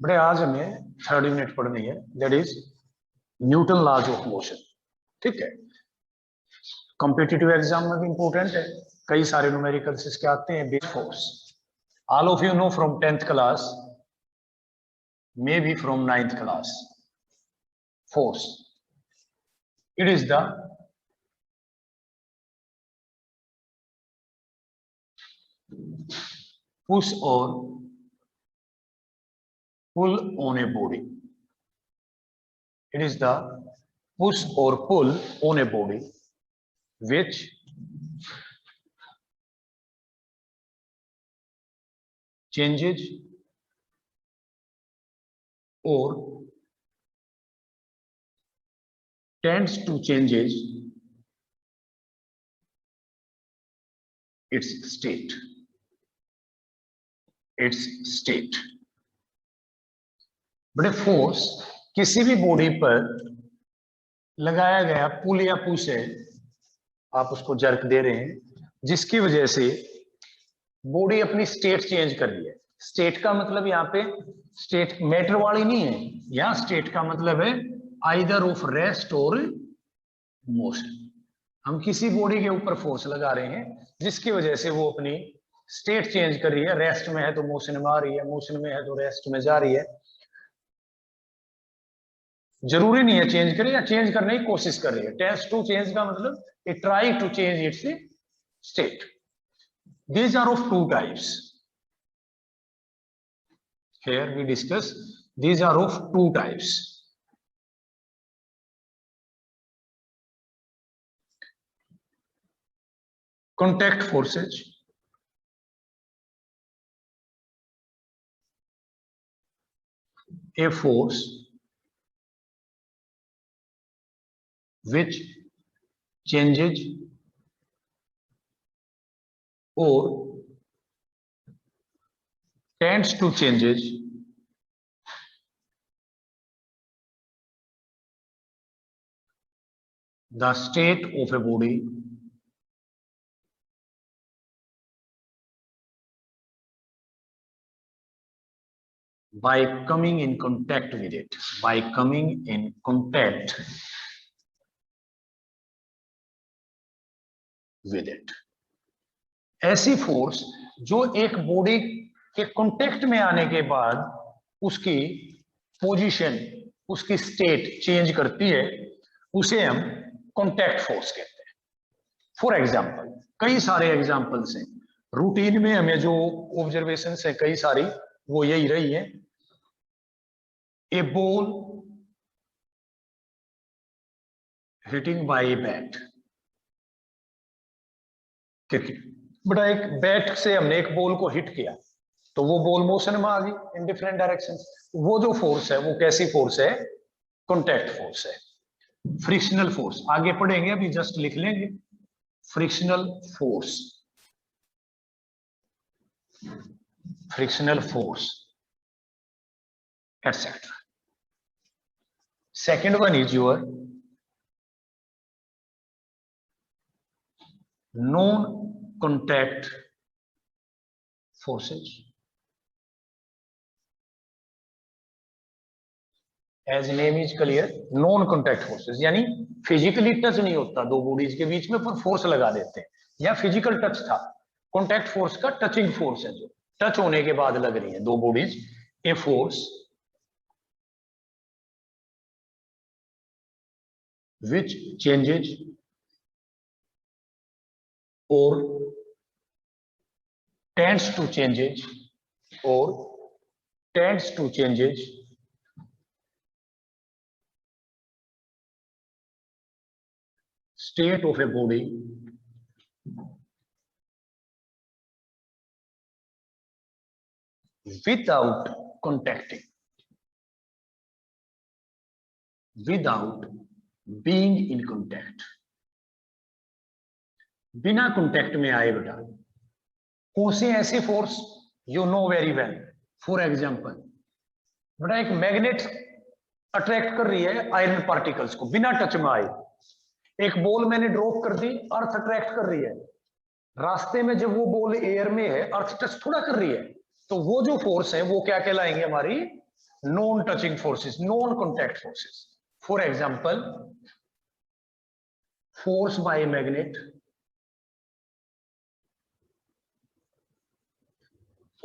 बड़े आज हमें थर्ड यूनिट पढ़नी है, that is Newton laws of motion. ठीक है, कॉम्पिटिटिव एग्जाम में भी इंपॉर्टेंट है, कई सारे न्यूमेरिकल्स इसके आते हैं। Big force all of you know from 10th class, may be from 9th class. Force, it is the push or pull on a body. It is the push or pull on a body which changes or tends to changes its state. Its state. बड़े force किसी भी body पर लगाया गया पुल या push है, आप उसको जर्क दे रहे हैं, जिसकी वजह से बॉडी अपनी स्टेट चेंज कर रही है। स्टेट का मतलब यहाँ पे स्टेट मैटर वाली नहीं है, यहाँ स्टेट का मतलब है आइदर ऑफ रेस्ट और मोशन। हम किसी बॉडी के ऊपर फोर्स लगा रहे हैं जिसकी वजह से वो अपनी स्टेट चेंज कर रही है, रेस्ट में है तो मोशन में आ रही है, मोशन में है तो रेस्ट में जा रही है। जरूरी नहीं है चेंज करे, या चेंज करने की कोशिश कर रही है। टेंस टू चेंज का मतलब it try to change its state. These are of two types. Here we discuss these are of two types. Contact forces, a force which changes or tends to changes the state of a body by coming in contact with it. By coming in contact with it. ऐसी force जो एक body के contact में आने के बाद उसकी position, उसकी स्टेट चेंज करती है, उसे हम कांटेक्ट फोर्स कहते हैं। फॉर एग्जांपल, कई सारे एग्जांपल्स हैं रूटीन में, हमें जो ऑब्जर्वेशंस है कई सारी वो यही रही है। ए ball hitting bye a bat, cricket. बड़ा एक बैट से हमने एक बॉल को हिट किया तो वो बॉल मोशन में आ गई इन डिफरेंट डायरेक्शन। वो जो फोर्स है वो कैसी फोर्स है? कॉन्टैक्ट फोर्स है। फ्रिक्शनल फोर्स आगे पढ़ेंगे, अभी जस्ट लिख लेंगे। Frictional force, frictional force etcetera. Second one is your non contact forces. As name is clear, non contact forces यानी फिजिकली टच नहीं होता दो बॉडीज के बीच में, पर फोर्स लगा देते हैं, या फिजिकल टच था। कॉन्टैक्ट फोर्स का टचिंग फोर्स है, जो टच होने के बाद लग रही है दो bodies. A force which changes or tends to changes or tends to changes state of a body without contacting, without being in contact। बिना कांटेक्ट में आए बेटा। कौन सी ऐसी force? You know very well. For example, बेटा एक magnet attract कर रही है आयरन पार्टिकल्स को बिना टच में आए। एक बॉल मैंने ड्रॉप कर दी, अर्थ अट्रैक्ट कर रही है। रास्ते में जब वो बॉल एयर में है, अर्थ टच थोड़ा कर रही है, तो वो जो फोर्स है वो क्या कहलाएंगे? हमारी non touching forces, non contact forces. For example, force by magnet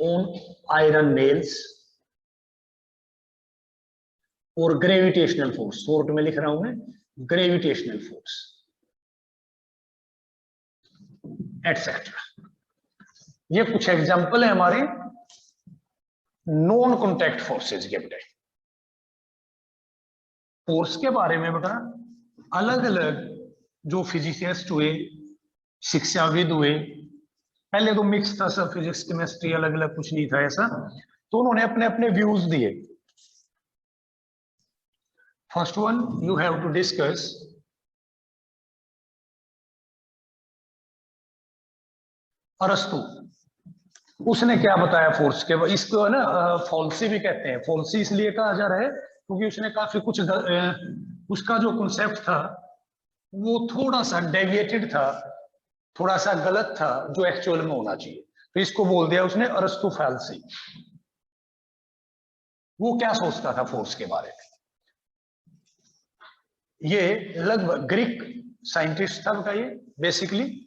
on iron nails और ग्रेविटेशनल फोर्स. शॉर्ट में लिख रहा हूं मैं, ग्रेविटेशनल फोर्स एटसेट्रा. ये कुछ एग्जांपल है हमारे नॉन कॉन्टैक्ट फोर्सेज के. बेटा फोर्स के बारे में बेटा अलग अलग जो फिजिसिस्ट हुए, शिक्षाविद हुए, पहले तो मिक्स था सब, फिजिक्स केमिस्ट्री अलग अलग, कुछ नहीं था ऐसा, तो उन्होंने अपने अपने व्यूज दिए. First one you have to discuss अरस्तु. उसने क्या बताया फोर्स के, इसको ना फॉल्सी भी कहते हैं. फॉल्सी इसलिए कहा जा रहा है क्योंकि उसने काफी कुछ उसका जो कॉन्सेप्ट था वो थोड़ा सा डेविएटेड था, थोड़ा सा गलत था जो एक्चुअल में होना चाहिए, तो इसको बोल दिया उसने अरस्तु फॉल्सी. वो क्या सोचता था फोर्स के बारे में? ये लगभग ग्रीक साइंटिस्ट था बेटा, ये basically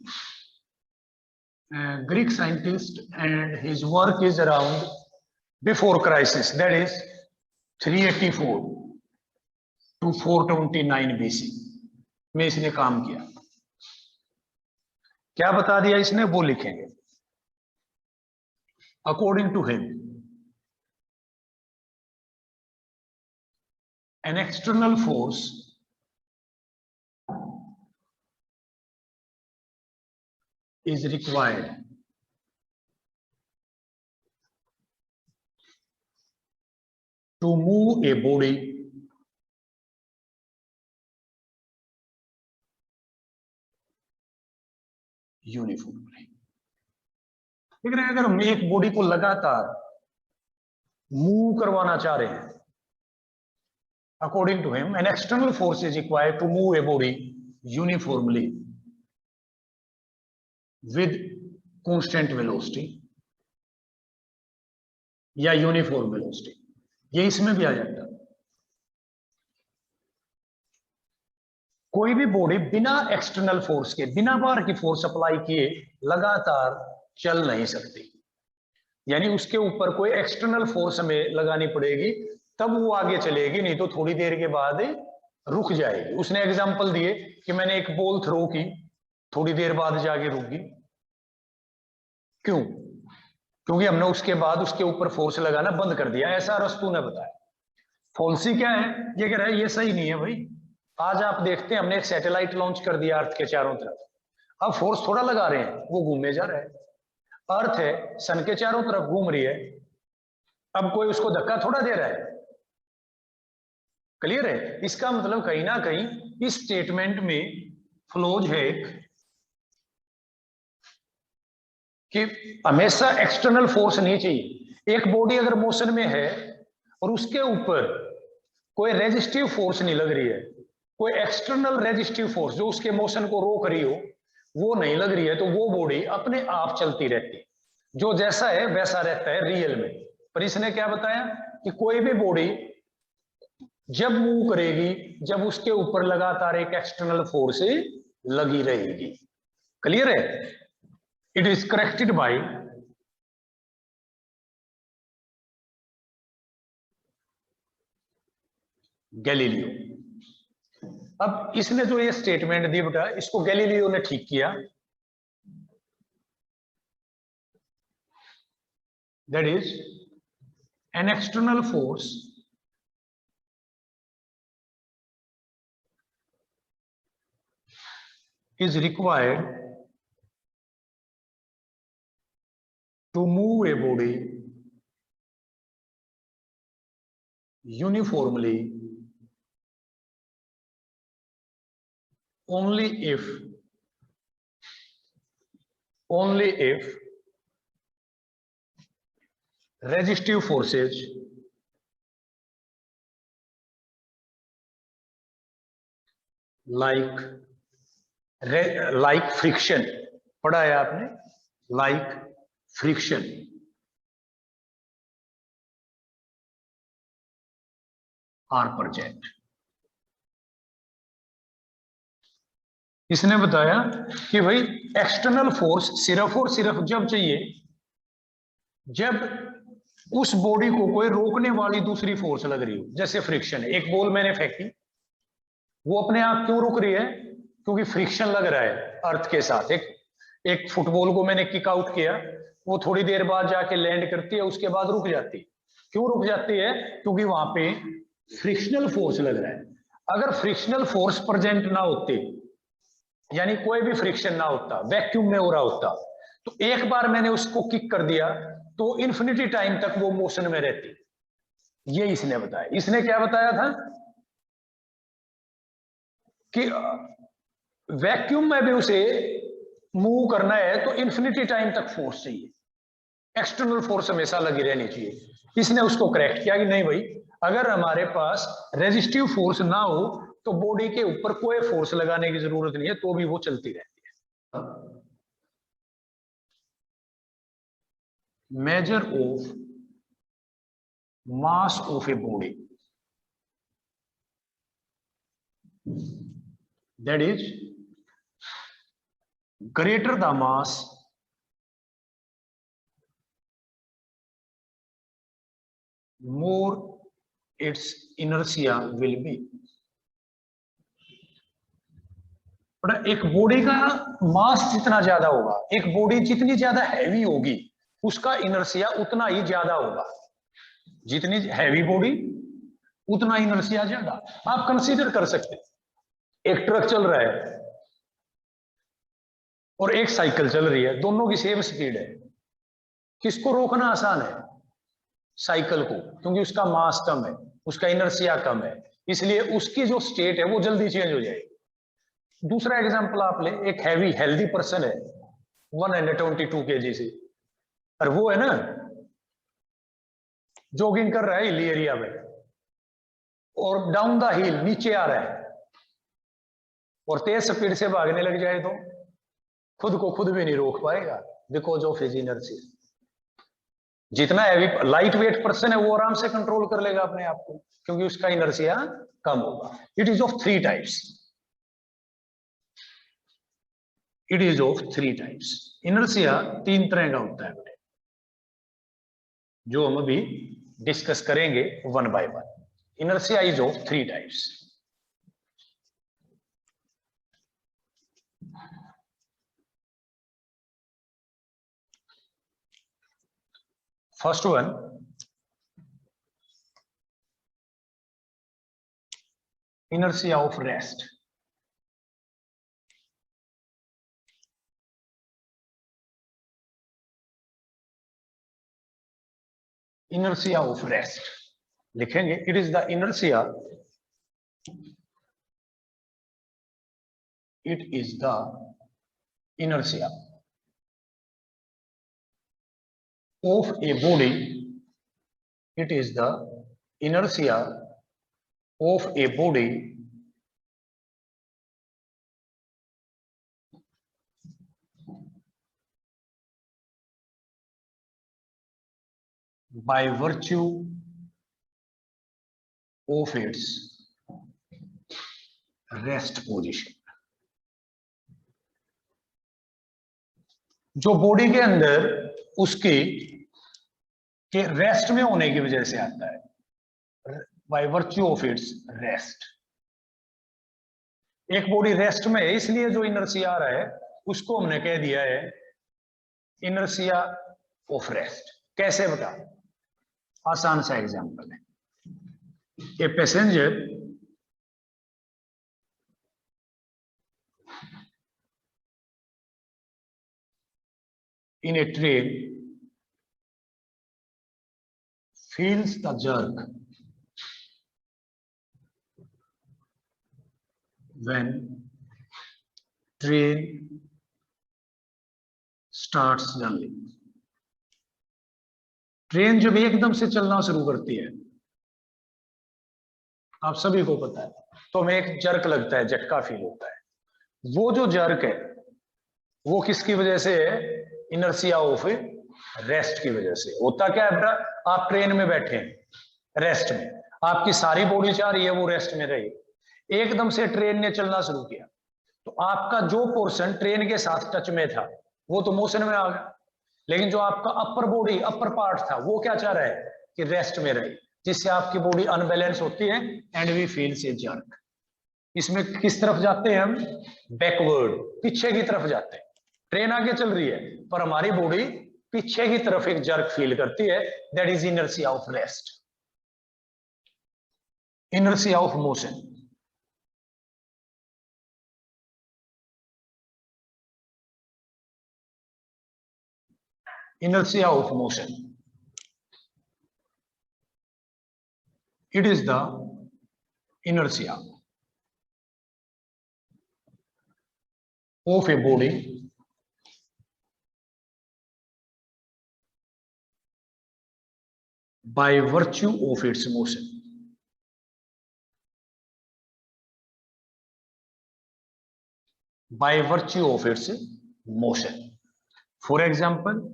Greek scientist, and his work is around before crisis, that is 384 to 429 BC में इसने काम किया. क्या बता दिया इसने वो लिखेंगे. According to him, an external force is required to move a body uniformly. लेकिन अगर हम एक बॉडी को लगातार मूव करवाना चाह रहे हैं, according to him an external force is required to move a body uniformly with constant velocity या यूनिफॉर्म वेलोसिटी. ये इसमें भी आ जाता है. कोई भी बॉडी बिना एक्सटर्नल फोर्स के, बिना बाहर की फोर्स अप्लाई किए लगातार चल नहीं सकती. यानी उसके ऊपर कोई एक्सटर्नल फोर्स हमें लगानी पड़ेगी तब वो आगे चलेगी, नहीं तो थोड़ी देर के बाद रुक जाएगी. उसने एग्जांपल दिए कि मैंने एक बॉल थ्रो की, थोड़ी देर बाद जाके रुक गई. क्यों? क्योंकि हमने उसके बाद उसके ऊपर फोर्स लगाना बंद कर दिया, ऐसा अरस्तु ने बताया. फॉल्सी क्या है? ये कह रहा है ये सही नहीं है भाई. आज आप देखते हैं हमने एक सैटेलाइट लॉन्च कर दिया अर्थ के चारों तरफ, अब फोर्स थोड़ा लगा रहे हैं, वो घूमे जा रहा है. अर्थ है सन के चारों तरफ घूम रही है, अब कोई उसको धक्का थोड़ा दे रहा है. क्लियर है? इसका मतलब कहीं ना कहीं इस स्टेटमेंट में फ्लोज है कि हमेशा एक्सटर्नल फोर्स नहीं चाहिए. एक बॉडी अगर मोशन में है और उसके ऊपर कोई रेजिस्टिव फोर्स नहीं लग रही है, कोई एक्सटर्नल रेजिस्टिव फोर्स जो उसके मोशन को रोक रही हो वो नहीं लग रही है, तो वो बॉडी अपने आप चलती रहती है, जो जैसा है वैसा रहता है रियल में. पर इसने क्या बताया कि कोई भी बॉडी जब मूव करेगी जब उसके ऊपर लगातार एक एक्सटर्नल फोर्स लगी रहेगी. क्लियर है? It is corrected by Galileo. अब इसने जो ये स्टेटमेंट दी बेटा, इसको गैलीलियो ने ठीक किया. That is, an external force is required to move a body uniformly only if resistive forces like friction, पढ़ा है आपने, like friction आर प्रेजेंट। इसने बताया कि भाई एक्सटर्नल फोर्स सिर्फ और सिर्फ जब चाहिए जब उस बॉडी को कोई रोकने वाली दूसरी फोर्स लग रही हो। जैसे फ्रिक्शन है, एक बॉल मैंने फेंकी, वो अपने आप क्यों रुक रही है? क्योंकि फ्रिक्शन लग रहा है अर्थ के साथ। एक फुटबॉल को मैंने किक आउट किया, वो थोड़ी देर बाद जाके लैंड करती है, उसके बाद रुक जाती है। क्यों रुक जाती है? क्योंकि वहां पे फ्रिक्शनल फोर्स लग रहा है। अगर फ्रिक्शनल फोर्स प्रेजेंट ना होते, यानी कोई भी फ्रिक्शन ना होता, वैक्यूम में हो रहा होता, तो एक बार मैंने उसको किक कर दिया तो इन्फिनिटी टाइम तक वो मोशन में रहती। ये इसने बताया। इसने क्या बताया था कि वैक्यूम में भी उसे मूव करना है तो इन्फिनिटी टाइम तक फोर्स चाहिए, एक्सटर्नल फोर्स हमेशा लगी रहनी चाहिए। इसने उसको करेक्ट किया कि नहीं भाई, अगर हमारे पास रेजिस्टिव फोर्स ना हो तो बॉडी के ऊपर कोई फोर्स लगाने की जरूरत नहीं है, तो भी वो चलती रहती है। Measure of mass of a body, that is greater the mass more its inertia will be। एक बॉडी का मास जितना ज्यादा होगा, एक बॉडी जितनी ज्यादा हैवी होगी, उसका इनर्शिया उतना ही ज्यादा होगा। जितनी हैवी बॉडी उतना इनर्शिया ज्यादा। आप कंसीडर कर सकते हैं, एक ट्रक चल रहा है और एक साइकिल चल रही है, दोनों की सेम स्पीड है। किसको रोकना आसान है? साइकिल को, क्योंकि उसका मास कम है, उसका इनर्शिया कम है, इसलिए उसकी जो स्टेट है वो जल्दी चेंज हो जाएगी। दूसरा एग्जांपल आप ले, एक हैवी हेल्दी पर्सन है 122 kg से, और वो है ना जॉगिंग कर रहा है हिल एरिया में और डाउन द हिल नीचे आ रहा है और तेज स्पीड से भागने लग जाए तो खुद को खुद भी नहीं रोक पाएगा, बिकॉज ऑफ हिज इनर्शिया। जितना हैवी लाइट वेट पर्सन है वो आराम से कंट्रोल कर लेगा अपने आप को, क्योंकि उसका इनर्शिया कम होगा। It is of three types. It is of three types. Inertia तीन तरह का होता है बेटे, जो हम अभी डिस्कस करेंगे one by one. Inertia is of three types. First one, inertia of rest. Inertia of rest लिखेंगे, it is the inertia, it is the inertia of a body, it is the inertia of a body by virtue of its rest position। जो body के अंदर उसके के rest में होने की वजह से आता है, by virtue of its rest. एक बॉडी रेस्ट में है इसलिए जो इनर्शिया आ रहा है उसको हमने कह दिया है इनर्शिया ऑफ रेस्ट। कैसे बता? आसान सा एग्जांपल है, a passenger in a train feels the jerk when train starts running। Train जब एकदम से चलना शुरू करती है, आप सभी को पता है, तो हमें एक जर्क लगता है, झटका फील होता है। वो जो जर्क है वो किसकी वजह से है? इनर्शिया ऑफ रेस्ट की वजह से। होता क्या है बेटा, आप ट्रेन में बैठे हैं रेस्ट में, आपकी सारी बॉडी चाह रही है वो रेस्ट में रहे, एकदम से ट्रेन ने चलना शुरू किया तो आपका जो पोर्शन ट्रेन के साथ टच में था वो तो मोशन में आ गया, लेकिन जो आपका अपर बॉडी अपर पार्ट था वो क्या चाह रहा है कि रेस्ट में रहे, जिससे आपकी बॉडी अनबैलेंस होती है एंड वी फील से जर्क। इसमें किस तरफ जाते हैं हम, बैकवर्ड, पीछे की तरफ जाते हैं। ट्रेन आगे चल रही है पर हमारी बॉडी पीछे की तरफ एक जर्क फील करती है, that is inertia of rest, inertia of motion. inertia of motion, it is the inertia of a body by virtue of its motion. By virtue of its motion. For example,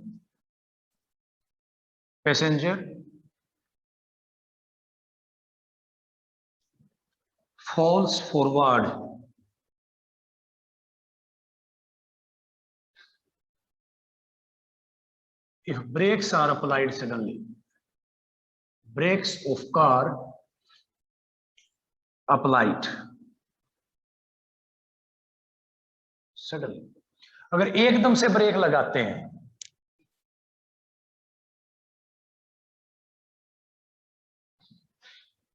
passenger falls forward if brakes are applied suddenly. Brakes of car applied suddenly. अगर एकदम से break लगाते हैं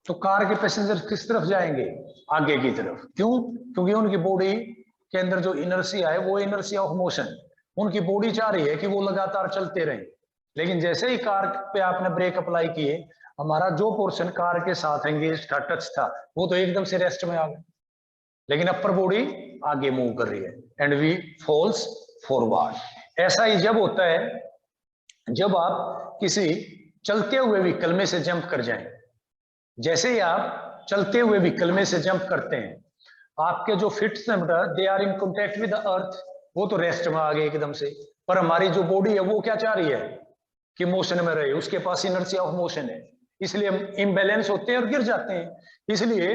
तो car के passenger किस तरफ जाएंगे, आगे की तरफ। क्यों, क्योंकि उनकी बॉडी के अंदर जो इनर्शिया है वो इनर्शिया ऑफ मोशन, उनकी बॉडी चाह रही है कि वो लगातार चलते रहें। लेकिन जैसे ही कार पे आपने ब्रेक अप्लाई किए, हमारा जो पोर्शन कार के साथ एंगेज था, टच था, वो तो एकदम से रेस्ट में आ गया, लेकिन अपर बॉडी आगे मूव कर रही है एंड वी फॉल्स फॉरवर्ड। ऐसा ही जब होता है जब आप किसी चलते हुए व्हीकल में से जंप कर जाएं। जैसे ही आप चलते हुए व्हीकल में से जंप करते हैं, आपके जो feet they are in contact with the earth, वो तो रेस्ट में आ गए एकदम से, पर हमारी जो बॉडी है वो क्या चाह रही है कि मोशन में रहे, उसके पास इनर्शिया ऑफ मोशन है, इसलिए हम इम्बैलेंस होते हैं और गिर जाते हैं। इसलिए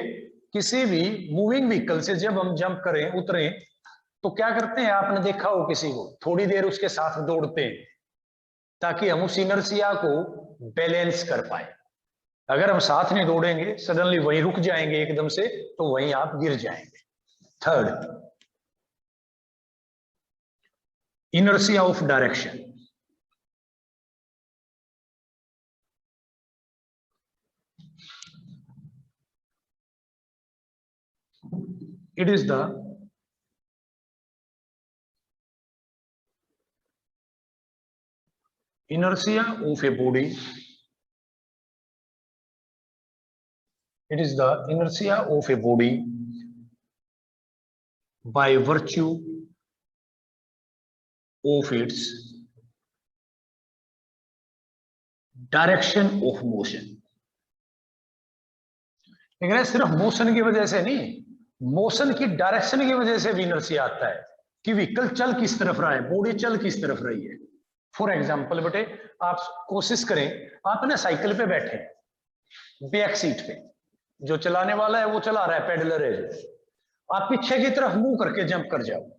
किसी भी मूविंग व्हीकल से जब हम जंप करें, उतरें, तो क्या करते हैं, आपने देखा हो किसी को थोड़ी देर उसके साथ दौड़ते हैं ताकि हम उस इनर्शिया को बैलेंस कर पाए। अगर हम साथ नहीं दौड़ेंगे, सडनली वहीं रुक जाएंगे एकदम से, तो वहीं आप गिर जाएंगे। Third, inertia of direction. It is the inertia of a body. It is the inertia of a body by virtue of its direction of motion. लेकिन सिर्फ मोशन की वजह से नहीं, मोशन की डायरेक्शन की वजह से भी इनर्शिया आता है कि व्हीकल चल किस तरफ रहा है, बॉडी चल किस तरफ रही है। फॉर एग्जाम्पल बेटे, आप कोशिश करें, आप ना साइकिल पे बैठे, बैक सीट पे, जो चलाने वाला है वो चला रहा है, पेडलर है जो, आप पीछे की तरफ मुंह करके जंप कर जाओ,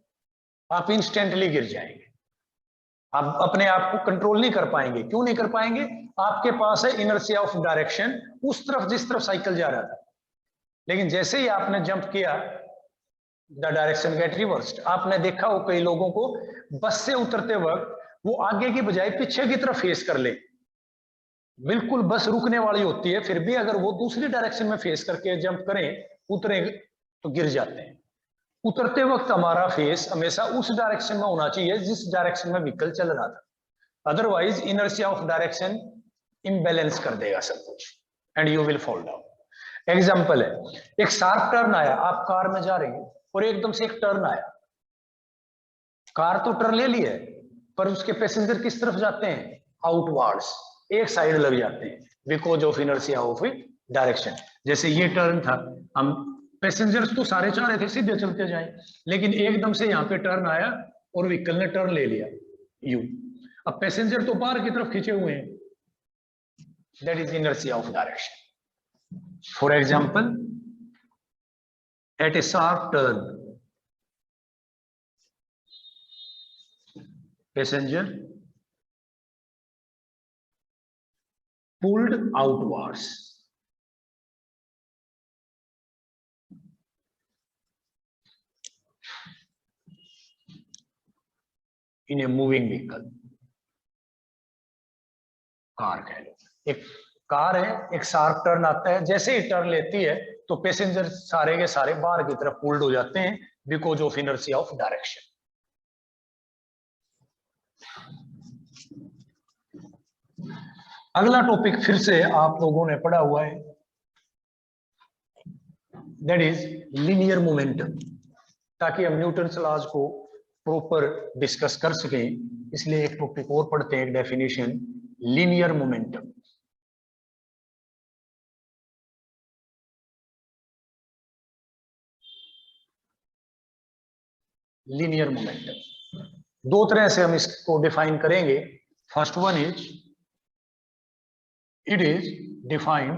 आप इंस्टेंटली गिर जाएंगे। आप अपने आप को कंट्रोल नहीं कर पाएंगे। क्यों नहीं कर पाएंगे, आपके पास है इनर्शिया ऑफ डायरेक्शन, उस तरफ जिस तरफ साइकिल जा रहा था। लेकिन जैसे ही आपने जंप किया, द डायरेक्शन गेट रिवर्स्ड। आपने देखा हो कई लोगों को बस से उतरते वक्त वो आगे की बजाय पीछे की तरफ फेस कर ले, बिल्कुल बस रुकने वाली होती है, फिर भी अगर वो दूसरी डायरेक्शन में फेस करके जंप करें, उतरे तो गिर जाते हैं। उतरते वक्त हमारा फेस हमेशा उस डायरेक्शन में होना चाहिए जिस डायरेक्शन में व्हीकल चल रहा था, otherwise inertia of direction imbalance कर देगा सब कुछ and you will fall down. Example है, एक शार्प टर्न आया, आप कार में जा रहे हैं और एकदम से एक टर्न आया, कार तो टर्न ले लिया पर उसके पैसेंजर किस तरफ जाते हैं, आउटवर्ड्स, एक साइड लग जाते हैं because of inertia of direction. जैसे ये टर्न था, हम पैसेंजर्स तो सारे चाह रहे थे सीधे चलते जाएं, लेकिन एकदम से यहाँ पे टर्न आया और व्हीकल ने टर्न ले लिया यू, अब पैसेंजर तो बाहर की तरफ खींचे हुए हैं, that is inertia of direction. For example, at a sharp turn, passenger pulled outwards. In a moving vehicle, car कह लो, एक कार है, एक शार्प टर्न आता है, जैसे ही टर्न लेती है तो पैसेंजर सारे के सारे बाहर की तरफ पुल्ड हो जाते हैं because of inertia of direction. अगला टॉपिक फिर से आप लोगों ने पढ़ा हुआ है, दैट इज लीनियर मोमेंटम। ताकि हम न्यूटन लॉज को प्रॉपर डिस्कस कर सकें, इसलिए एक टॉपिक और पढ़ते हैं, एक definition, linear momentum. Linear momentum दो तरह से हम इसको डिफाइन करेंगे। First one is, it is defined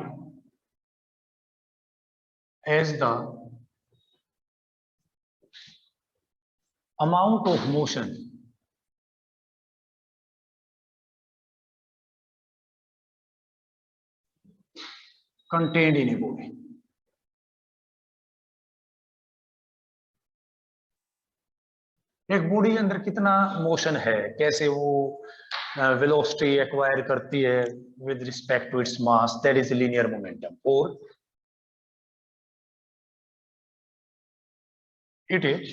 as the amount of motion contained in a body। एक बॉडी के अंदर कितना मोशन है, कैसे वो वेलोसिटी एक्वायर करती है with respect to its mass, that is linear momentum. और it is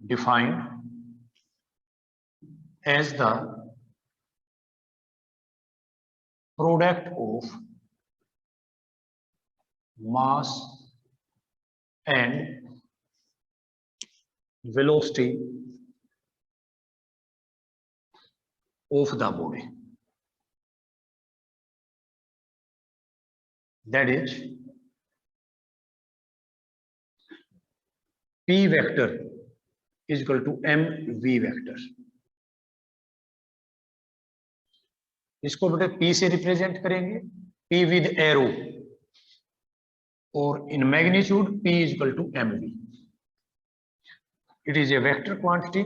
defined as the product of mass and velocity of the body, that is P vector is equal to mv vector। इसको बेटे P से represent करेंगे, P with arrow, और in magnitude P is equal to mv। It is a vector quantity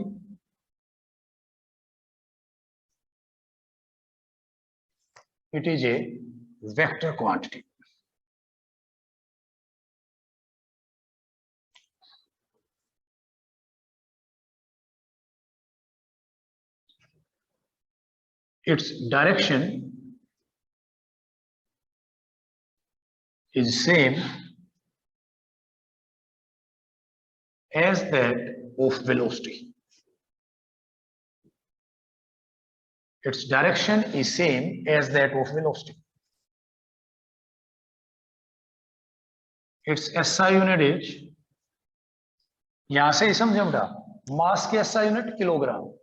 it is a vector quantity। its direction is same as that of velocity। Its direction is same as that of velocity। Its SI unit is, यहां से ही समझे बेटा, mass की SI unit kilogram,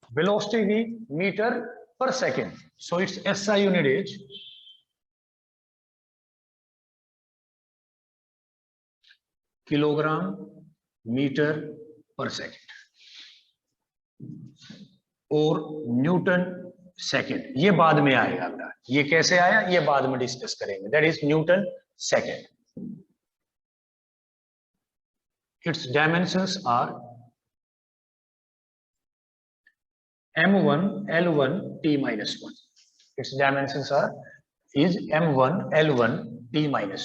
velocity भी metre per second, so it's SI unit is kilogram metre per second, और newton second ये बाद में आएगा बेटा, ये कैसे आया ये बाद में डिस्कस करेंगे, that is newton second. It's dimensions are m1 l1 t-1। its dimensions are is m1 l1 t-1।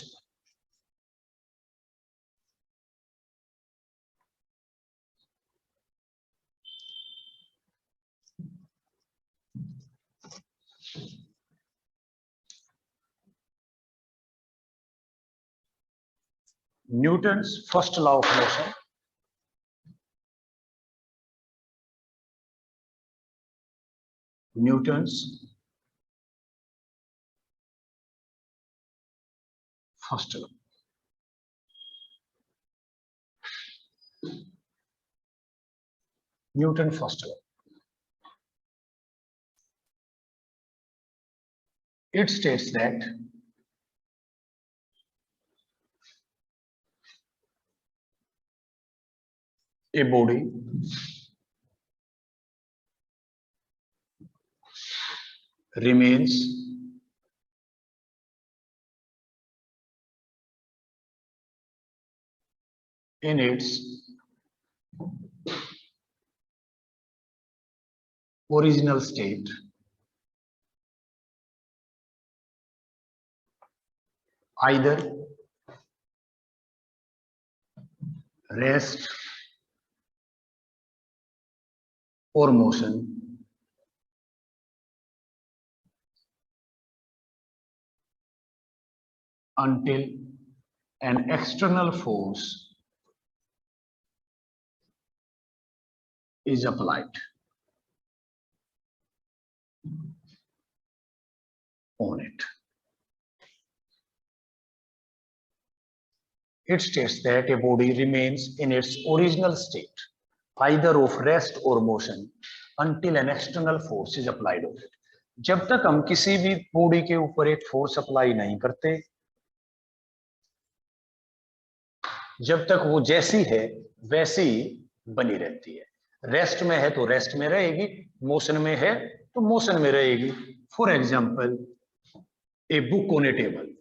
Newton's first law of motion, Newton's first law, Newton first law, it states that a body remains in its original state either rest or motion until an external force is applied on it. It states that a body remains in its original state, either of rest or motion, until an external force is applied on it. जब तक हम किसी भी body के ऊपर एक force apply नहीं करते, जब तक वो जैसी है वैसी ही बनी रहती है. रेस्ट में है तो रेस्ट में रहेगी, मोशन में है तो मोशन में रहेगी. For example, a book on A table.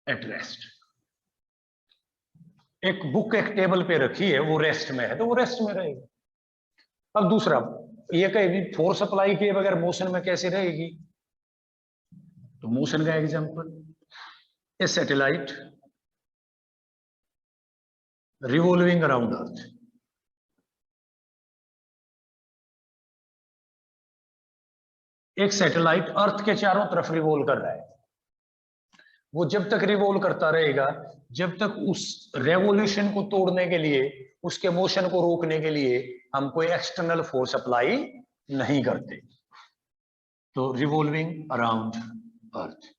At rest. एक बुक एक टेबल पे रखी है, वो रेस्ट में है तो वो रेस्ट में रहेगी. अब दूसरा, ये कहेगी फोर्स अप्लाई किए बगैर मोशन में कैसे रहेगी, तो मोशन का एग्जांपल, ए सैटेलाइट रिवॉल्विंग अराउंड अर्थ. एक सैटेलाइट अर्थ के चारों तरफ रिवॉल्व कर रहा है. वो जब तक रिवॉल्व करता रहेगा, जब तक उस रेवोल्यूशन को तोड़ने के लिए, उसके मोशन को रोकने के लिए हम कोई एक्सटर्नल फोर्स अप्लाई नहीं करते. तो रिवॉल्विंग अराउंड अर्थ.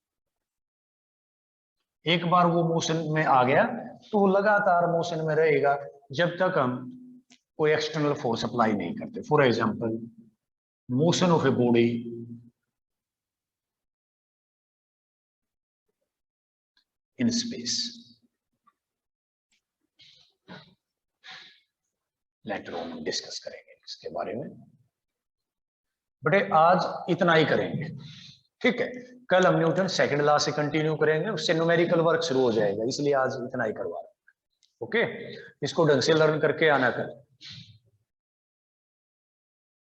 एक बार वो मोशन में आ गया तो वो लगातार मोशन में रहेगा जब तक हम कोई एक्सटर्नल फोर्स अप्लाई नहीं करते. For example, motion of a body in space. Later on हम डिस्कस करेंगे इसके बारे में. बटे आज इतना ही करेंगे, ठीक है. कल हम न्यूटन सेकंड लॉ से कंटिन्यू करेंगे, उससे न्यूमेरिकल वर्क शुरू हो जाएगा, इसलिए आज इतना ही करवा रहा हूं. ओके, इसको ढंग से लर्न करके आना कल.